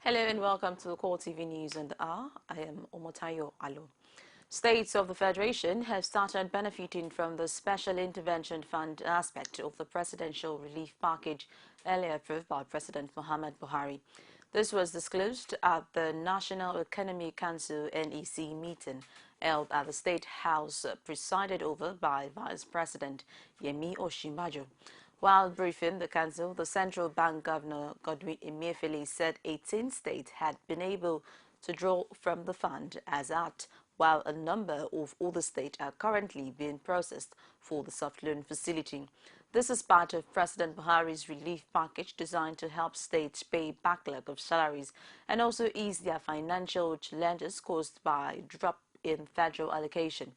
Hello and welcome to the CoreTV News and the Hour. I am Omotayo Alo. States of the Federation have started benefiting from the Special Intervention Fund aspect of the Presidential Relief Package earlier approved by President Muhammad Buhari. This was disclosed at the National Economic Council NEC meeting held at the State House presided over by Vice President Yemi Osinbajo. While briefing the Council, the Central Bank Governor Godwin Emefiele said 18 states had been able to draw from the fund as at, while a number of other states are currently being processed for the soft loan facility. This is part of President Buhari's relief package designed to help states pay backlog of salaries and also ease their financial challenges caused by drop in federal allocation.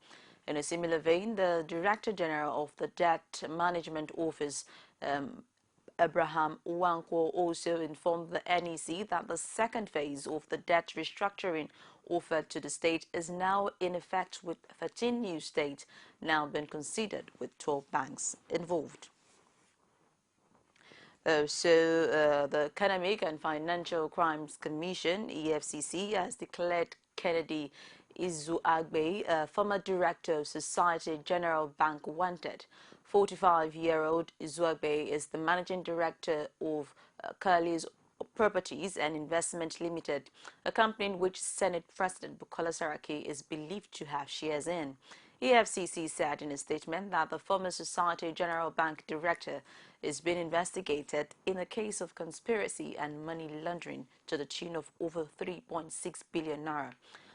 In a similar vein, the Director General of the Debt Management Office, Abraham Uwankwo, also informed the NEC that the second phase of the debt restructuring offered to the state is now in effect, with 13 new states now being considered, with 12 banks involved. The Economic and Financial Crimes Commission, EFCC, has declared Kennedy Izuagbe, former director of Societe Generale Bank, wanted. 45-year-old Izuagbe is the managing director of Curly's Properties and Investment Limited, a company in which Senate President Bukola Saraki is believed to have shares in. EFCC said in a statement that the former Societe Generale Bank director is being investigated in a case of conspiracy and money laundering to the tune of over 3.6 billion naira.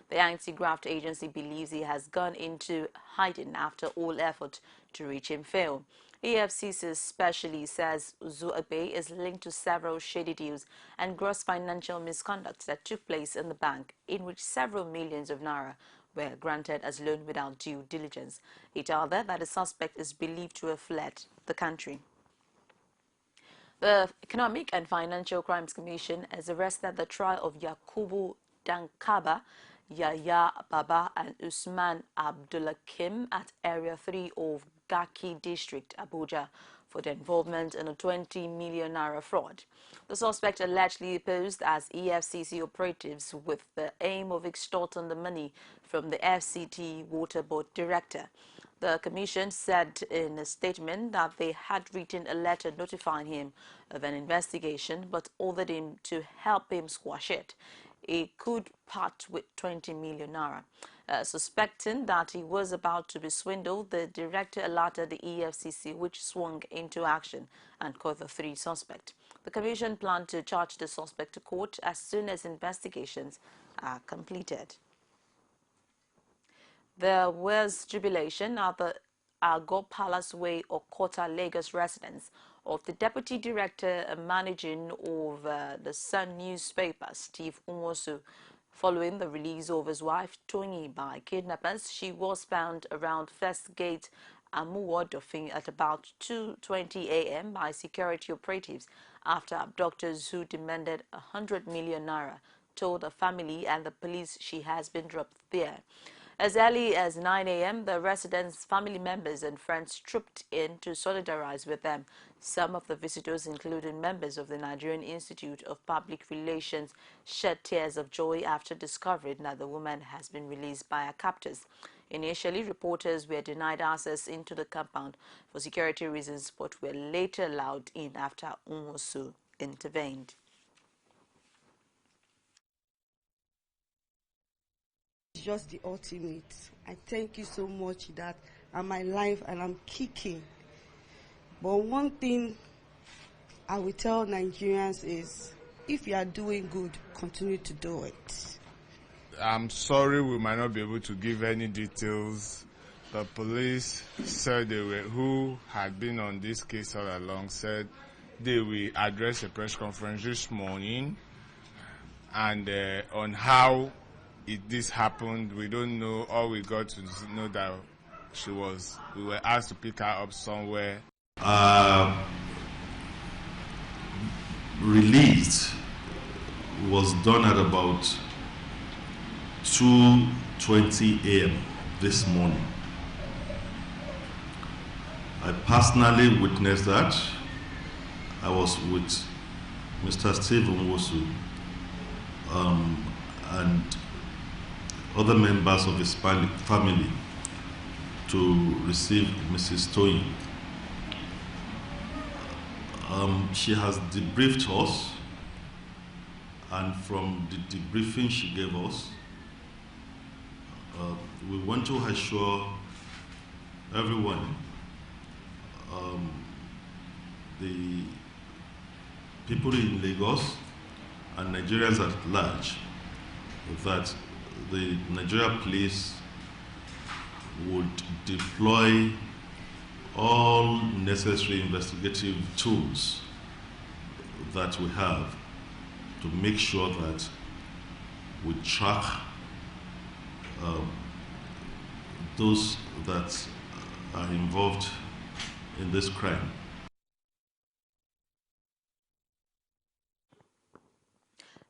The anti-graft agency believes he has gone into hiding after all efforts to reach him failed. EFCC especially says Uzuagbe is linked to several shady deals and gross financial misconduct that took place in the bank, in which several millions of naira were granted as loan without due diligence. It other that the suspect is believed to have fled the country. The Economic and Financial Crimes Commission has arrested the trial of Yakubu Dankaba, Yaya Baba and Usman Abdullakim at Area 3 of Gaki District, Abuja, for their involvement in a 20 million naira fraud. The suspect allegedly posed as EFCC operatives with the aim of extorting the money from the FCT Water Board director. The commission said in a statement that they had written a letter notifying him of an investigation but ordered him to help him squash it. He could part with 20 million naira. Suspecting that he was about to be swindled, the director alerted the EFCC, which swung into action and caught the three suspects. The commission planned to charge the suspect to court as soon as investigations are completed. There was jubilation at the Agor Palace Way, Okota, Lagos residence of the Deputy Director Managing of the Sun newspaper, Steve Nwosu, following the release of his wife, Tony, by kidnappers. She was found around First Gate, Amuwo Dofin at about 2:20 a.m. by security operatives after abductors who demanded 100 million naira told the family and the police she has been dropped there. As early as 9 a.m., the residents' family members and friends trooped in to solidarize with them. Some of the visitors, including members of the Nigerian Institute of Public Relations, shed tears of joy after discovering that the woman has been released by her captors. Initially, reporters were denied access into the compound for security reasons, but were later allowed in after Nwosu intervened. Just the ultimate. I thank you so much that I'm alive and I'm kicking. But one thing I will tell Nigerians is, if you are doing good, continue to do it. I'm sorry we might not be able to give any details. The police said who had been on this case all along said they will address a press conference this morning and on how this happened. We don't know. All we got to know that we were asked to pick her up somewhere. Release was done at about 2:20 a.m. this morning. I personally witnessed that. I was with Mr. Steve Nwosu and other members of his family to receive Mrs. Toyin. She has debriefed us, and from the debriefing she gave us, we want to assure everyone, the people in Lagos and Nigerians at large, that the Nigeria police would deploy all necessary investigative tools that we have to make sure that we track those that are involved in this crime.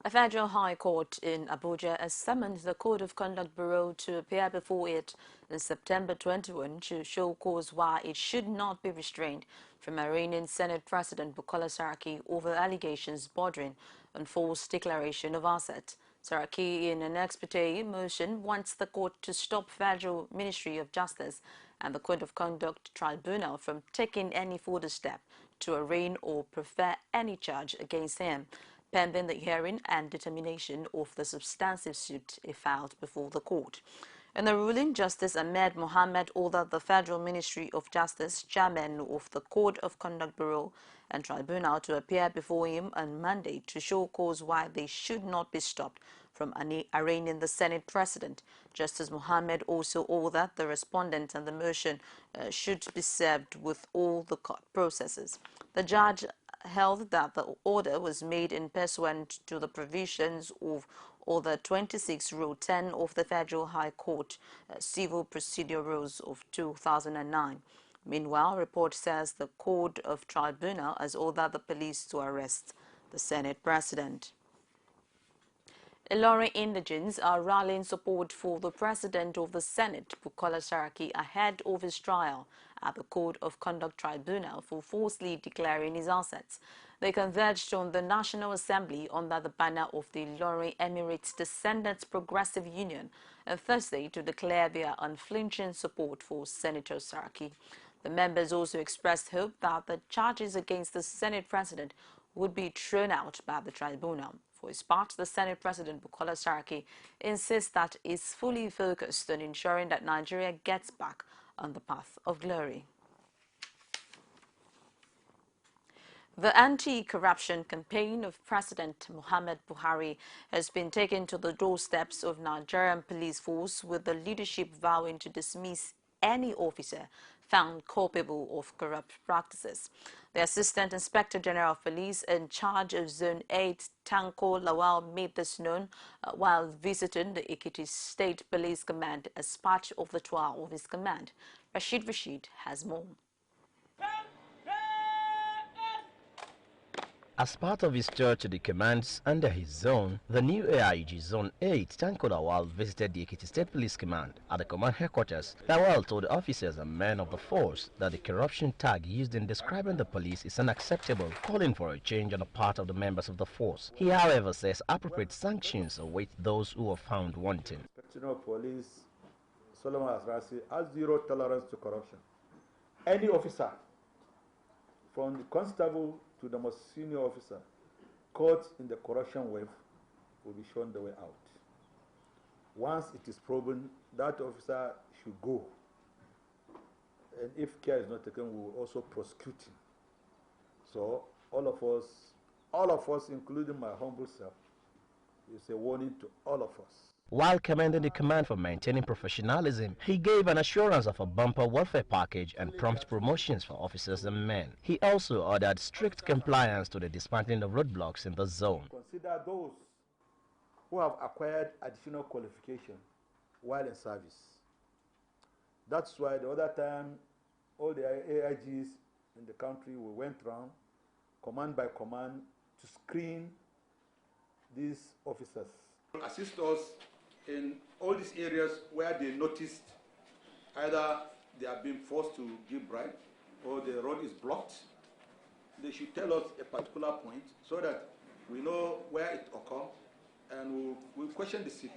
A federal high court in Abuja has summoned the Code of Conduct Bureau to appear before it in September 21 to show cause why it should not be restrained from arraigning Senate President Bukola Saraki over allegations bordering on false declaration of assets. Saraki, in an ex parte motion, wants the court to stop Federal Ministry of Justice and the Code of Conduct Tribunal from taking any further step to arraign or prefer any charge against him, pending the hearing and determination of the substantive suit he filed before the court. In the ruling, Justice Ahmed Mohammed ordered the Federal Ministry of Justice, chairman of the Code of Conduct Bureau and Tribunal, to appear before him on Monday to show cause why they should not be stopped from arraigning the Senate President. Justice Mohammed also ordered the respondent and the motion should be served with all the court processes. The judge held that the order was made in pursuant to the provisions of Order 26 Rule 10 of the Federal High Court Civil Procedure Rules of 2009. Meanwhile, report says the Code of Tribunal has ordered the police to arrest the Senate President. Ilorin indigents are rallying support for the President of the Senate, Bukola Saraki, ahead of his trial at the Code of Conduct Tribunal for falsely declaring his assets. They converged on the National Assembly under the banner of the Ilorin Emirates Descendants Progressive Union on Thursday to declare their unflinching support for Senator Saraki. The members also expressed hope that the charges against the Senate President would be thrown out by the tribunal. For his part, the Senate President Bukola Saraki insists that he is fully focused on ensuring that Nigeria gets back on the path of glory. The anti-corruption campaign of President Muhammad Buhari has been taken to the doorsteps of Nigerian police force, with the leadership vowing to dismiss any officer found culpable of corrupt practices. The Assistant Inspector General of Police in charge of Zone 8, Tanko Lawal, made this known while visiting the Ekiti State Police Command as part of the tour of his command. Rashid has more. As part of his tour to the commands under his zone, the new AIG Zone 8, Tanko Lawal, visited the Ekiti State Police Command. At the command headquarters, Lawal told the officers and men of the force that the corruption tag used in describing the police is unacceptable, calling for a change on the part of the members of the force. He, however, says appropriate sanctions await those who are found wanting. Inspector of Police Solomon Asrasi has zero tolerance to corruption. Any officer, from the constable to the most senior officer, caught in the corruption wave will be shown the way out. Once it is proven, that officer should go. And if care is not taken, we will also prosecute him. So all of us, including my humble self, is a warning to all of us. While commending the command for maintaining professionalism, he gave an assurance of a bumper welfare package and prompt promotions for officers and men. He also ordered strict compliance to the dismantling of roadblocks in the zone. Consider those who have acquired additional qualification while in service. That's why the other time, all the AIGs in the country, we went round, command by command, to screen these officers. Assist us in all these areas where they noticed either they are being forced to give bribe or the road is blocked. They should tell us a particular point so that we know where it occurs and question the CP.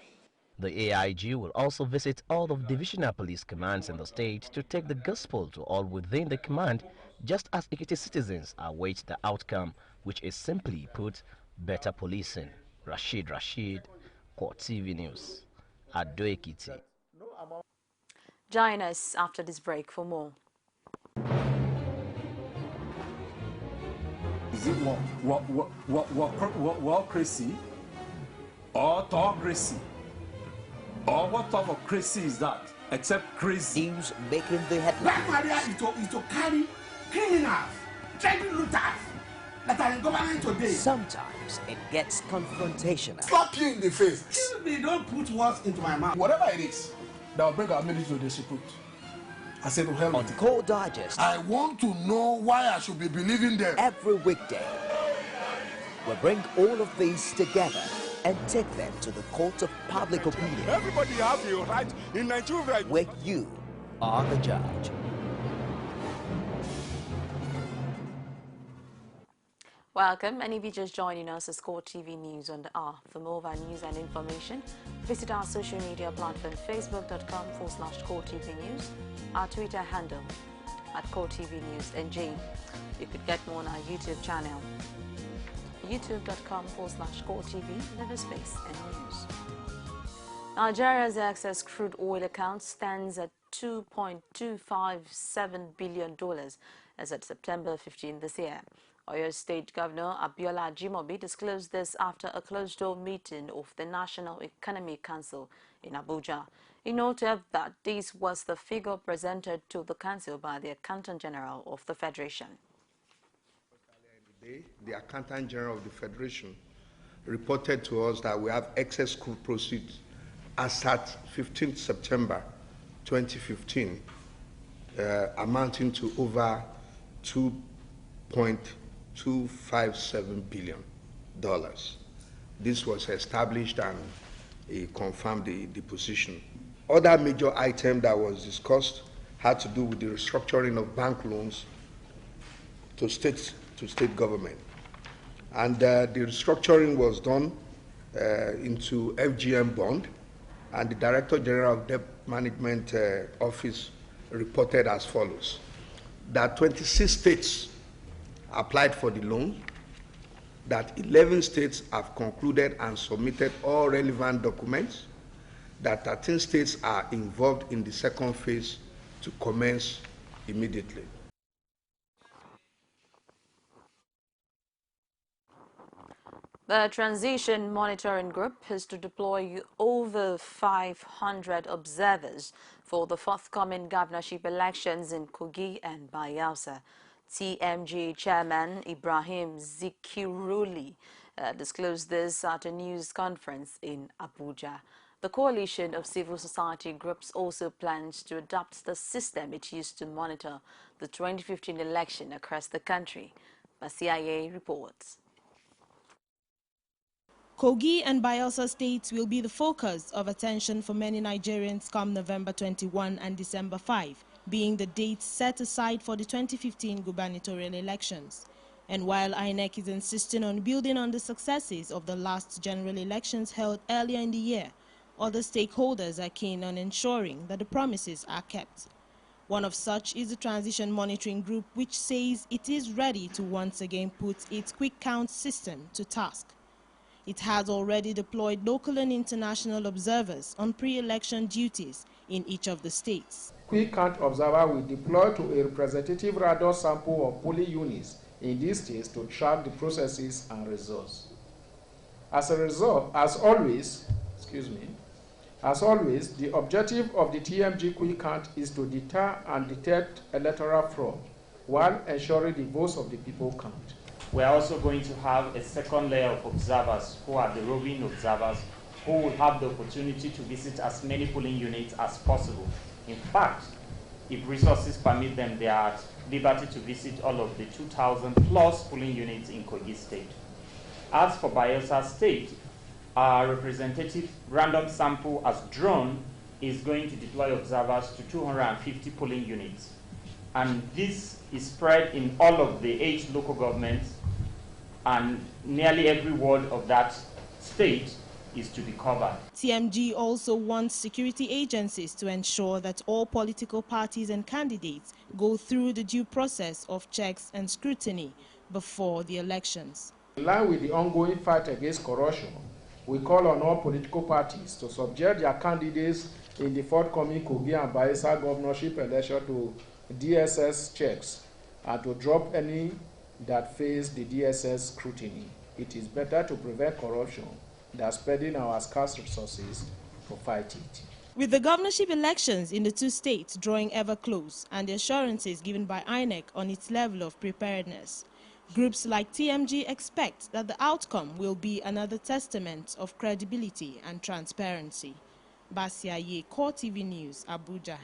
The AIG will also visit all of divisional police commands in the state to take the gospel to all within the command, just as Ekiti citizens await the outcome, which is simply put, better policing. Rashid, CoreTV News, Ado Ekiti. Join us after this break for more. Is it crazy or autocracy? Or what type of crazy is that? Except crazy. News making the headlines. Black Maria is to carry criminals, trading looters that are in government today. Sometimes it gets confrontational. Slap you in the face. Excuse me, don't put words into my mouth. Whatever it is that will bring our military to disrepute, I said to hell. On Core Digest, I want to know why I should be believing them. Every weekday, we'll bring all of these together and take them to the court of public opinion. Everybody has a right in Nigeria, where you are the judge. Welcome, and if you're just joining us, it's CoreTV News on the hour. For more of our news and information, visit our social media platform, facebook.com/CoreTV News, our Twitter handle @CoreTV News NG. You could get more on our YouTube channel, youtube.com/CoreTV, space and news. Nigeria's excess crude oil account stands at $2.257 billion as at September 15 this year. Oyo State Governor Abiola Ajimobi disclosed this after a closed-door meeting of the National Economic Council in Abuja. He noted that this was the figure presented to the Council by the Accountant General of the Federation. The Accountant General of the Federation reported to us that we have excess crude proceeds as at 15th September 2015, amounting to over $2.257 billion. This was established and he confirmed the position. Other major item that was discussed had to do with the restructuring of bank loans to state government. And the restructuring was done into FGM bond, and the Director General of Debt Management Office reported as follows: that 26 states applied for the loan, that 11 states have concluded and submitted all relevant documents, that 13 states are involved in the second phase to commence immediately. The Transition Monitoring Group is to deploy over 500 observers for the forthcoming governorship elections in Kogi and Bayelsa. TMG Chairman Ibrahim Zikiruli disclosed this at a news conference in Abuja. The coalition of civil society groups also plans to adopt the system it used to monitor the 2015 election across the country. CIA reports. Kogi and Bayelsa states will be the focus of attention for many Nigerians come November 21 and December 5, being the dates set aside for the 2015 gubernatorial elections. And while INEC is insisting on building on the successes of the last general elections held earlier in the year, other stakeholders are keen on ensuring that the promises are kept. One of such is the Transition Monitoring Group, which says it is ready to once again put its quick count system to task. It has already deployed local and international observers on pre-election duties in each of the states. Quick count observer will deploy to a representative radar sample of polling units in these states to track the processes and results. As always, the objective of the TMG quick count is to deter and detect electoral fraud while ensuring the votes of the people count. We are also going to have a second layer of observers who are the roving observers who will have the opportunity to visit as many polling units as possible. In fact, if resources permit them, they are at liberty to visit all of the 2,000 plus polling units in Kogi State. As for Bayelsa State, our representative random sample as drone is going to deploy observers to 250 polling units. And this is spread in all of the 8 local governments, and nearly every ward of that state is to be covered. TMG also wants security agencies to ensure that all political parties and candidates go through the due process of checks and scrutiny before the elections. In line with the ongoing fight against corruption, we call on all political parties to subject their candidates in the forthcoming Kogi and Bayelsa governorship election to DSS checks and to drop any that face the DSS scrutiny. It is better to prevent corruption than spending our scarce resources to fight it. With the governorship elections in the two states drawing ever close and the assurances given by INEC on its level of preparedness, groups like TMG expect that the outcome will be another testament of credibility and transparency. Basia Ye, CoreTV News, Abuja.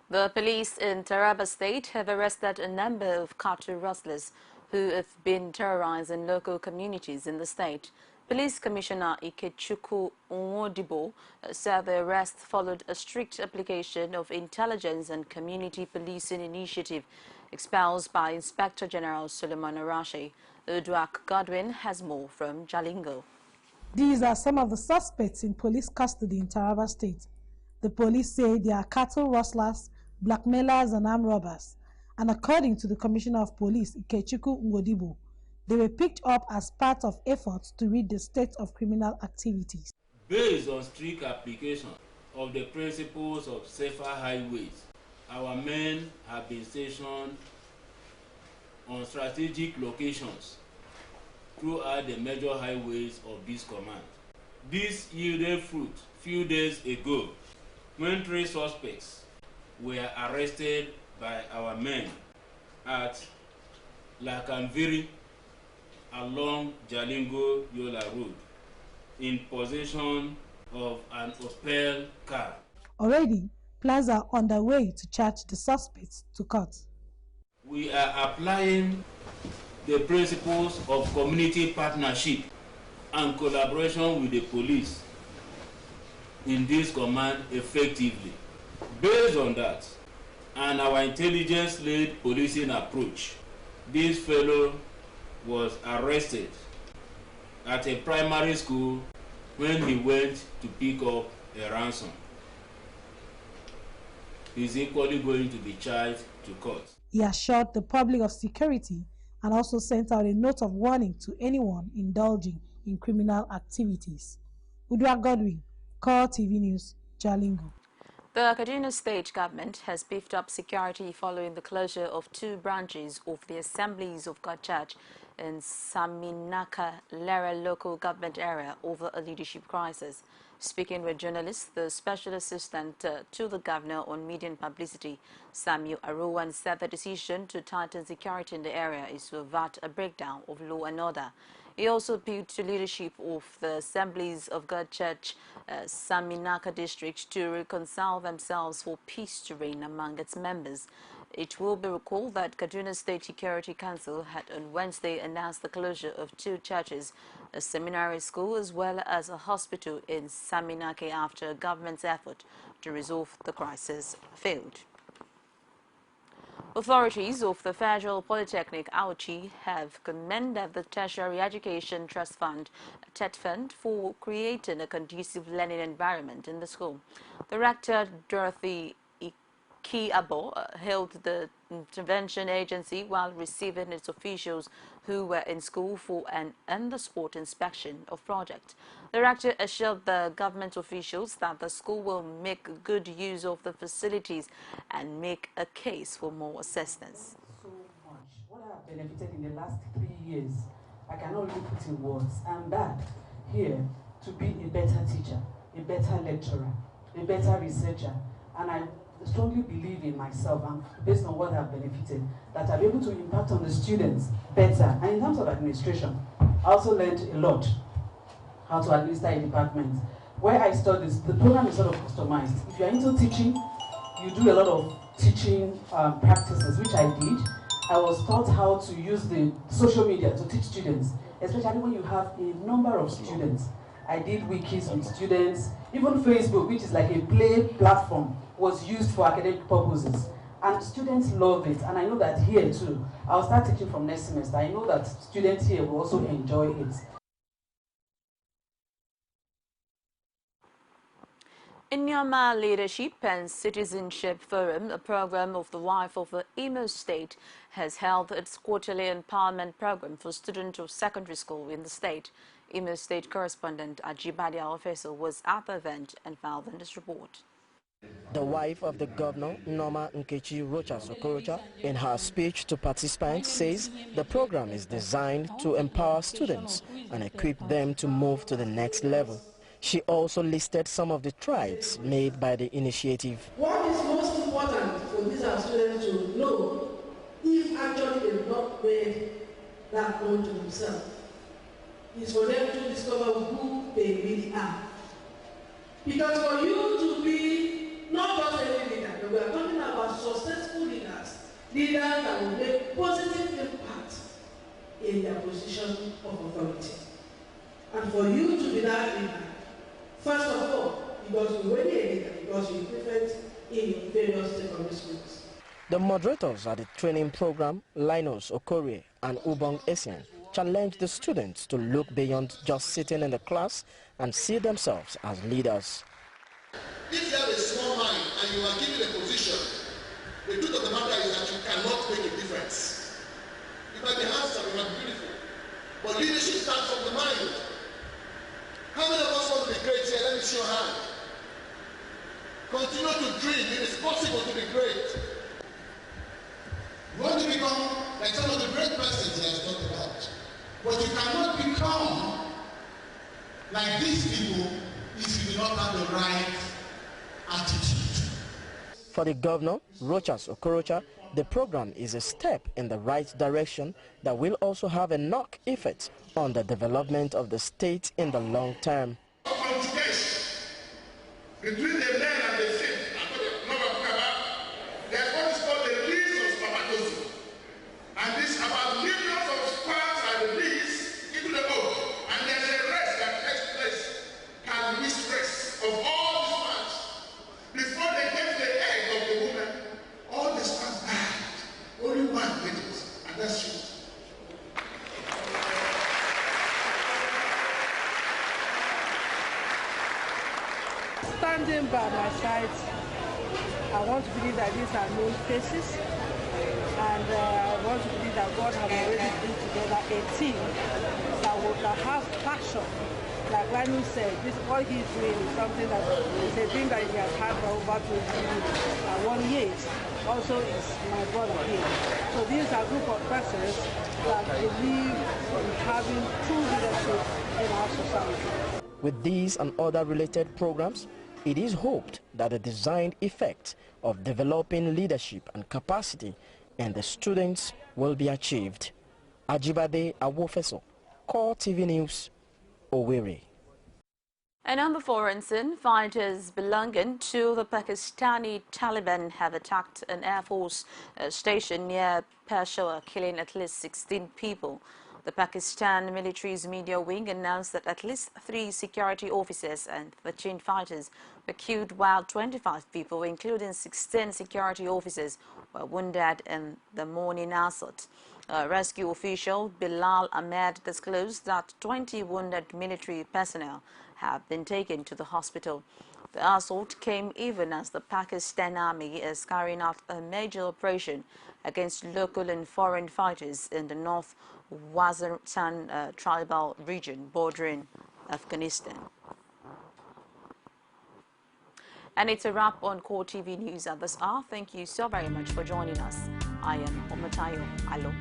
The police in Taraba State have arrested a number of cattle rustlers who have been terrorizing local communities in the state. Police Commissioner Ikechukwu Nwodibo said the arrest followed a strict application of intelligence and community policing initiative espoused by Inspector General Solomon Arashi. Uduak Godwin has more from Jalingo. These are some of the suspects in police custody in Taraba State. The police say they are cattle rustlers, blackmailers and armed robbers. And according to the Commissioner of Police, Ikechukwu Nwodibo, they were picked up as part of efforts to rid the state of criminal activities. Based on strict application of the principles of safer highways, our men have been stationed on strategic locations throughout the major highways of this command. This yielded fruit few days ago when 3 suspects were arrested by our men at Lakanviri along Jalingo Yola Road in possession of an Opel car. Already, plans are underway to charge the suspects to court. We are applying the principles of community partnership and collaboration with the police in this command effectively. Based on that and our intelligence-led policing approach, this fellow was arrested at a primary school when he went to pick up a ransom. He is equally going to be charged to court. He assured the public of security and also sent out a note of warning to anyone indulging in criminal activities. Udwa Godwin, CoreTV News, Jalingo. The Kaduna State government has beefed up security following the closure of 2 branches of the Assemblies of God Church in Saminaka Lera local government area over a leadership crisis. Speaking with journalists, the Special Assistant to the Governor on Media and Publicity, Samuel Aruwan, said the decision to tighten security in the area is to avert a breakdown of law and order. He also appealed to leadership of the Assemblies of God Church, Saminaka district to reconcile themselves for peace to reign among its members. It will be recalled that Kaduna State Security Council had on Wednesday announced the closure of 2 churches, a seminary school as well as a hospital in Saminaka after a government's effort to resolve the crisis failed. Authorities of the Federal Polytechnic Auchi have commended the Tertiary Education Trust Fund, TET Fund, for creating a conducive learning environment in the school. The rector, Dorothy Kiabo, hailed the intervention agency while receiving its officials who were in school for an on-the-spot inspection of project. The rector assured the government officials that the school will make good use of the facilities and make a case for more assistance. So much. What I have benefited in the last 3 years, I cannot really put in words. I'm back here to be a better teacher, a better lecturer, a better researcher, and I strongly believe in myself and based on what I've benefited, that I'll be able to impact on the students better. And in terms of administration, I also learned a lot how to administer a department. Where I studied, the program is sort of customized. If you're into teaching, you do a lot of teaching practices, which I did. I was taught how to use the social media to teach students, especially when you have a number of students. I did wikis with students. Even Facebook, which is like a play platform, was used for academic purposes. And students love it. And I know that here too, I'll start teaching from next semester. I know that students here will also enjoy it. In Myanmar Leadership and Citizenship Forum, a program of the wife of the Imo State has held its quarterly empowerment program for students of secondary school in the state. Imo State correspondent Ajibade Alfeso was at the event and filed in this report. The wife of the governor, Norma Nkechi Rochas Okorocha, in her speech to participants says the program is designed to empower students and equip them to move to the next level. She also listed some of the strides made by the initiative. What is most important for these our students to know, if actually they've not made that known to themselves, is for them to discover who they really are. Because for you to be not just any leader, but we are talking about successful leaders, leaders that will make positive impact in their position of authority. And for you to be that leader, first of all, because you're already a leader, because you're different in your various secondary schools. The moderators at the training program, Linus Okorie and Ubong Essien, challenged the students to look beyond just sitting in the class and see themselves as leaders. If you have a small mind and you are given a position, the truth of the matter is that you cannot make a difference. You might be handsome, you might be beautiful, but leadership starts from the mind. How many of us want to be great here? Let me see your hand. Continue to dream. It is possible to be great. You want to become like some of the great persons he has talked about. But you cannot become like these people if you do not have the right attitude. For the governor, Rochas Okorocha, the program is a step in the right direction that will also have a knock effect on the development of the state in the long term. Between the land and the sea, there's what is called the release of spermatozoa. And this about millions of sperms are released into the boat. And there's a race that takes place. Can we stress of all the sperms? Before they get to the egg of the woman, all the sperms died. Only one matters, and that's you. Standing by my side, I want to believe that these are known faces, and I want to believe that God has already put together a team that has passion. Like Ranu said, this what he's doing is something that is a dream that he has had for over 21 years. Also is my brother here. So these are a group of persons that believe in having true leadership in our society. With these and other related programs, it is hoped that the designed effect of developing leadership and capacity in the students will be achieved. Ajibade Awofeso, CoreTV News, Owerri. And on the foreign scene, fighters belonging to the Pakistani Taliban have attacked an Air Force station near Peshawar, killing at least 16 people. The Pakistan military's media wing announced that at least 3 security officers and 13 fighters were killed, while 25 people, including 16 security officers, were wounded in the morning assault. Rescue official Bilal Ahmed disclosed that 20 wounded military personnel have been taken to the hospital. The assault came even as the Pakistan Army is carrying out a major operation against local and foreign fighters in the North Waziristan tribal region bordering Afghanistan. And it's a wrap on CoreTV News at this hour. Thank you so very much for joining us. I am Omotayo Alo.